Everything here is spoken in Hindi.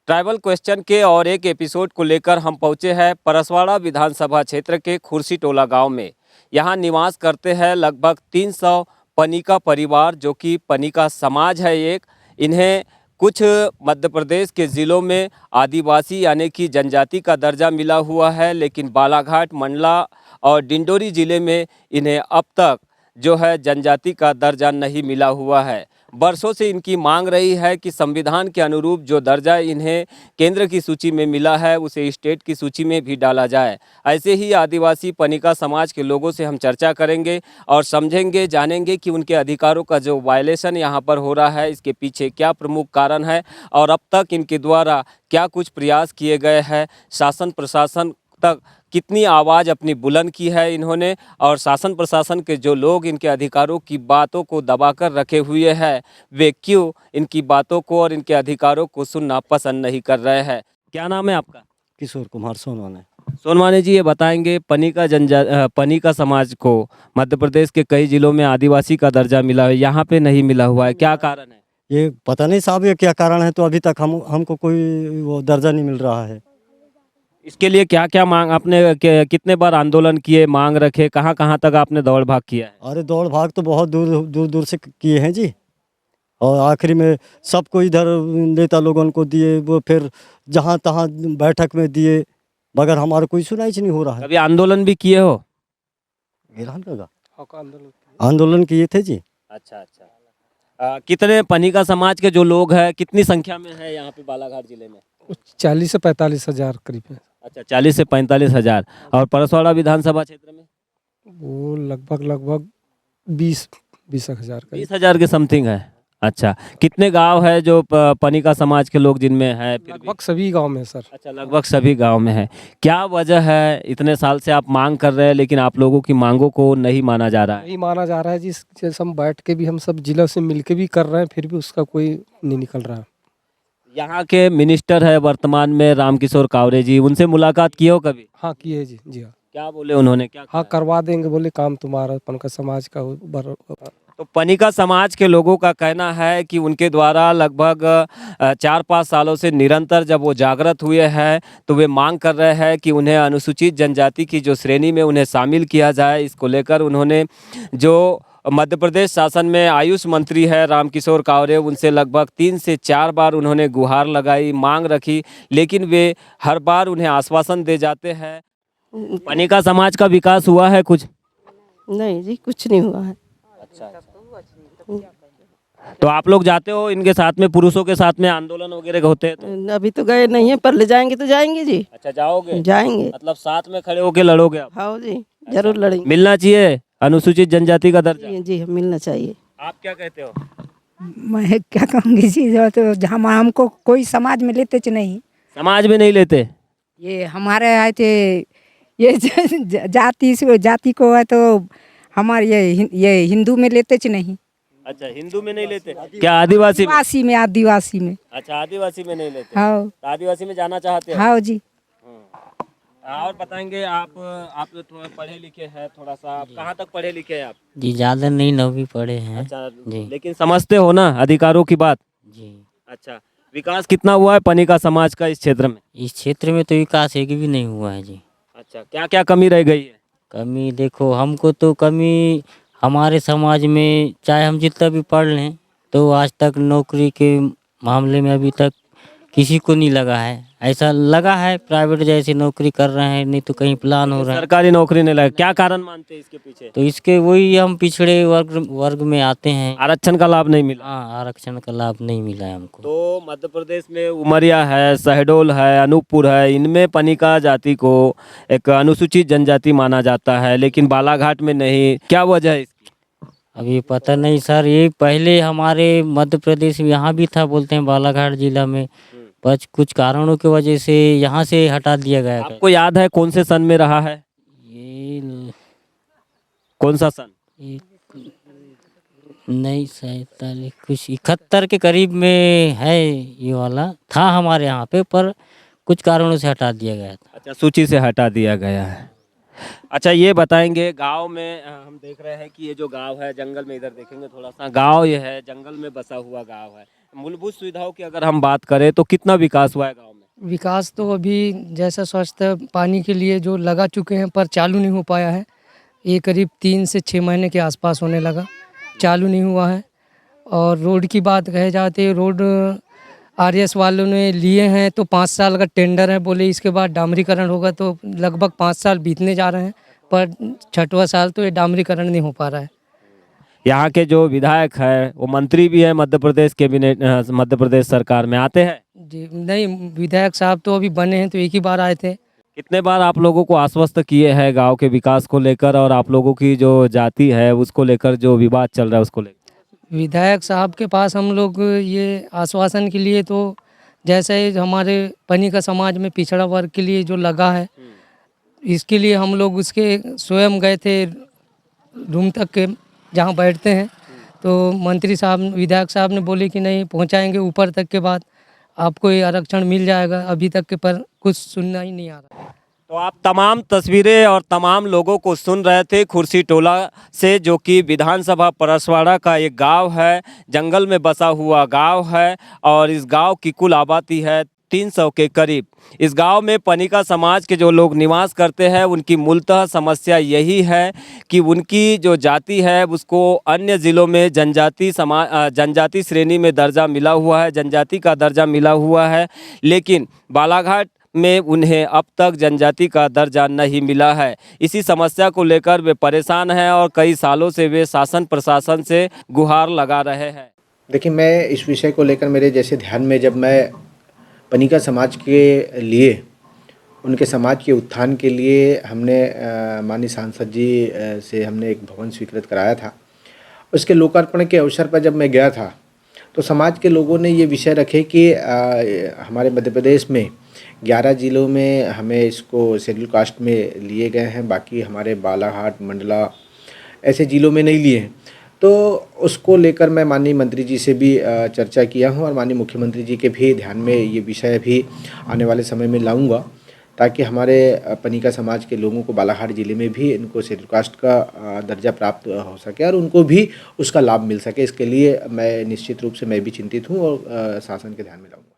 ट्राइबल क्वेश्चन के और एक एपिसोड को लेकर हम पहुंचे हैं परसवाड़ा विधानसभा क्षेत्र के खुर्सी टोला गांव में। यहां निवास करते हैं लगभग 300 पनिका परिवार, जो कि पनिका समाज है एक। इन्हें कुछ मध्य प्रदेश के ज़िलों में आदिवासी यानी कि जनजाति का दर्जा मिला हुआ है, लेकिन बालाघाट, मंडला और डिंडोरी ज़िले में इन्हें अब तक जो है जनजाति का दर्जा नहीं मिला हुआ है। वर्षों से इनकी मांग रही है कि संविधान के अनुरूप जो दर्जा इन्हें केंद्र की सूची में मिला है उसे स्टेट की सूची में भी डाला जाए। ऐसे ही आदिवासी पनिका समाज के लोगों से हम चर्चा करेंगे और समझेंगे, जानेंगे कि उनके अधिकारों का जो वायलेशन यहाँ पर हो रहा है इसके पीछे क्या प्रमुख कारण है और अब तक इनके द्वारा क्या कुछ प्रयास किए गए हैं। शासन प्रशासन तक कितनी आवाज़ अपनी बुलंद की है इन्होंने, और शासन प्रशासन के जो लोग इनके अधिकारों की बातों को दबाकर रखे हुए हैं वे क्यों इनकी बातों को और इनके अधिकारों को सुनना पसंद नहीं कर रहे हैं। क्या नाम है आपका? किशोर कुमार सोनवाने। सोनवाने जी, ये बताएंगे पनिका समाज को मध्य प्रदेश के कई जिलों में आदिवासी का दर्जा मिला है, यहाँ पे नहीं मिला हुआ है, क्या कारण है? ये पता नहीं साहब ये क्या कारण है, तो अभी तक हमको कोई वो दर्जा नहीं मिल रहा है। इसके लिए क्या क्या मांग आपने कितने बार आंदोलन किए, मांग रखे, कहाँ कहाँ तक आपने दौड़ भाग किया है? अरे दौड़ भाग तो बहुत दूर दूर दूर से किए हैं जी, और आखिरी में सबको इधर नेता लोगों को दिए, वो फिर जहाँ तहाँ बैठक में दिए, मगर हमारा कोई सुनाई नहीं हो रहा है। कभी आंदोलन भी किए हो? आंदोलन किए थे जी। अच्छा अच्छा। कितने पनिका समाज के जो लोग हैं कितनी संख्या में है यहाँ पे बालाघाट जिले में? 40 से 45 हज़ार करीब है। अच्छा, 40 से 45 हज़ार। और परसवाड़ा विधानसभा क्षेत्र में वो लगभग 20 हज़ार करीब। 20,000 के समथिंग है। अच्छा, कितने गांव है जो पनिका समाज के लोग जिनमें है? फिर भी लगभग सभी गांव में सर। अच्छा, लगभग सभी गांव में है। क्या वजह है, इतने साल से आप मांग कर रहे हैं लेकिन आप लोगों की मांगों को नहीं माना जा रहा है? नहीं माना जा रहा है जी, जैसे हम बैठ के भी हम सब जिला से मिल के भी कर रहे हैं, फिर भी उसका कोई नहीं निकल रहा। यहाँ के मिनिस्टर है वर्तमान में रामकिशोर कावरे जी, उनसे मुलाकात की हो कभी? हाँ किए जी, जी हाँ। क्या बोले उन्होंने, क्या हाँ कहा? करवा देंगे, बोले काम तुम्हारा पनका समाज का तो पनिका समाज के लोगों का कहना है कि उनके द्वारा लगभग 4-5 सालों से निरंतर जब वो जागृत हुए हैं तो वे मांग कर रहे हैं कि उन्हें अनुसूचित जनजाति की जो श्रेणी में उन्हें शामिल किया जाए। इसको लेकर उन्होंने जो मध्य प्रदेश शासन में आयुष मंत्री है रामकिशोर कावरे, उनसे लगभग 3 से 4 बार उन्होंने गुहार लगाई, मांग रखी, लेकिन वे हर बार उन्हें आश्वासन दे जाते हैं। पनिका समाज का विकास हुआ है कुछ? नहीं जी, कुछ नहीं हुआ है। अच्छा। तो आप लोग जाते हो इनके साथ में, पुरुषों के साथ में आंदोलन वगैरह होते हैं तो? अभी तो गए नहीं है, पर ले जाएंगे तो जाएंगे जी। अच्छा, जाओगे? जाएंगे। मतलब साथ में खड़े होके लड़ोगे आप? हाँ जी, जरूर लड़ेंगे। मिलना चाहिए अनुसूचित जनजाति का दर्जा? जी मिलना चाहिए। आप क्या कहते हो? मैं क्या कहूँगी जी, जो तो हमको कोई समाज में लेते च नहीं। समाज में नहीं लेते? ये हमारे है थे ये जाति से जाति को है तो हमारे ये हिंदू में लेते च नहीं। अच्छा, हिंदू में नहीं लेते, क्या आदिवासी में? आदिवासी में। अच्छा, आदिवासी में नहीं लेते। हाँ। तो आदिवासी में जाना चाहते हो? हाँ जी। और बताएंगे, आप तो थोड़ा पढ़े लिखे हैं, थोड़ा सा आप कहाँ तक पढ़े लिखे हैं आप? जी ज़्यादा नहीं, 9वीं पढ़े हैं। अच्छा जी। लेकिन समझते हो ना अधिकारों की बात? जी। अच्छा, विकास कितना हुआ है पनिका समाज का इस क्षेत्र में? इस क्षेत्र में तो विकास एक भी नहीं हुआ है जी। अच्छा, क्या क्या कमी रह गई है? कमी देखो, हमको तो कमी हमारे समाज में, चाहे हम जितना भी पढ़ लें तो आज तक नौकरी के मामले में अभी तक किसी को नहीं लगा है। ऐसा लगा है प्राइवेट जैसे नौकरी कर रहे हैं, नहीं तो कहीं प्लान हो रहा है। सरकारी नौकरी नहीं लगा, क्या कारण मानते हैं इसके पीछे? तो इसके वही हम पिछड़े वर्ग में आते हैं। आरक्षण का लाभ नहीं मिला? हाँ, आरक्षण का लाभ नहीं मिला है हमको। तो मध्य प्रदेश में उमरिया है, शहडोल है, अनूपपुर है, इनमें पनिका जाति को एक अनुसूचित जनजाति माना जाता है, लेकिन बालाघाट में नहीं। क्या वजह है इसकी? अभी पता नहीं सर, ये पहले हमारे मध्य प्रदेश में यहाँ भी था, बोलते हैं बालाघाट जिला में, पर कुछ कारणों की वजह से यहाँ से हटा दिया गया। आपको याद है कौन से सन में रहा है ये? कौन सा सन? नहीं, 47 कुछ 71 के करीब में है, ये वाला था हमारे यहाँ पे, पर कुछ कारणों से हटा दिया गया था। अच्छा, सूची से हटा दिया गया है। अच्छा ये बताएंगे गांव में हम देख रहे हैं कि ये जो गांव है जंगल में, इधर देखेंगे थोड़ा सा, गांव ये है जंगल में बसा हुआ गांव है। मूलभूत सुविधाओं की अगर हम बात करें तो कितना विकास हुआ है गांव में? विकास तो अभी जैसा स्वच्छ पानी के लिए जो लगा चुके हैं पर चालू नहीं हो पाया है। ये करीब 3 से 6 महीने के आसपास होने लगा, चालू नहीं हुआ है। और रोड की बात कहे जाते, रोड आरएस वालों ने लिए हैं तो 5 साल का टेंडर है, बोले इसके बाद डामरीकरण होगा, तो लगभग 5 साल बीतने जा रहे हैं पर 6वां साल तो ये डामरीकरण नहीं हो पा रहा है। यहाँ के जो विधायक है वो मंत्री भी है मध्य प्रदेश कैबिनेट, मध्य प्रदेश सरकार में आते हैं। जी नहीं, विधायक साहब तो अभी बने हैं तो एक ही बार आए थे। कितने बार आप लोगों को आश्वस्त किए हैं गांव के विकास को लेकर और आप लोगों की जो जाति है उसको लेकर जो विवाद चल रहा है उसको लेकर? विधायक साहब के पास हम लोग ये आश्वासन के लिए तो जैसे हमारे पनीका समाज में पिछड़ा वर्ग के लिए जो लगा है, इसके लिए हम लोग उसके स्वयं गए थे रूम तक के जहाँ बैठते हैं, तो मंत्री साहब विधायक साहब ने बोले कि नहीं पहुँचाएंगे ऊपर तक के बाद आपको ये आरक्षण मिल जाएगा। अभी तक के पर कुछ सुनना ही नहीं आ रहा। तो आप तमाम तस्वीरें और तमाम लोगों को सुन रहे थे खुर्सी टोला से, जो कि विधानसभा परसवाड़ा का एक गांव है, जंगल में बसा हुआ गांव है और इस गांव की कुल आबादी है 300 के करीब। इस गांव में पनीका समाज के जो लोग निवास करते हैं उनकी मूलतः समस्या यही है कि उनकी जो जाति है उसको अन्य ज़िलों में जनजाति श्रेणी में दर्जा मिला हुआ है, जनजाति का दर्जा मिला हुआ है, लेकिन बालाघाट में उन्हें अब तक जनजाति का दर्जा नहीं मिला है। इसी समस्या को लेकर वे परेशान हैं और कई सालों से वे शासन प्रशासन से गुहार लगा रहे हैं। देखिए, मैं इस विषय को लेकर मेरे जैसे ध्यान में, जब मैं पनीका समाज के लिए, उनके समाज के उत्थान के लिए हमने माननीय सांसद जी से हमने एक भवन स्वीकृत कराया था। उसके लोकार्पण के अवसर पर जब मैं गया था तो समाज के लोगों ने ये विषय रखे कि हमारे मध्य प्रदेश में 11 ज़िलों में हमें इसको शेड्यूल कास्ट में लिए गए हैं, बाकी हमारे बालाघाट, मंडला ऐसे ज़िलों में नहीं लिए हैं। तो उसको लेकर मैं माननीय मंत्री जी से भी चर्चा किया हूँ और माननीय मुख्यमंत्री जी के भी ध्यान में ये विषय भी आने वाले समय में लाऊंगा, ताकि हमारे पनीका समाज के लोगों को बालाघाट ज़िले में भी इनको शेड्यूल कास्ट का दर्जा प्राप्त हो सके और उनको भी उसका लाभ मिल सके। इसके लिए मैं निश्चित रूप से मैं भी चिंतित हूँ और शासन के ध्यान में लाऊंगा।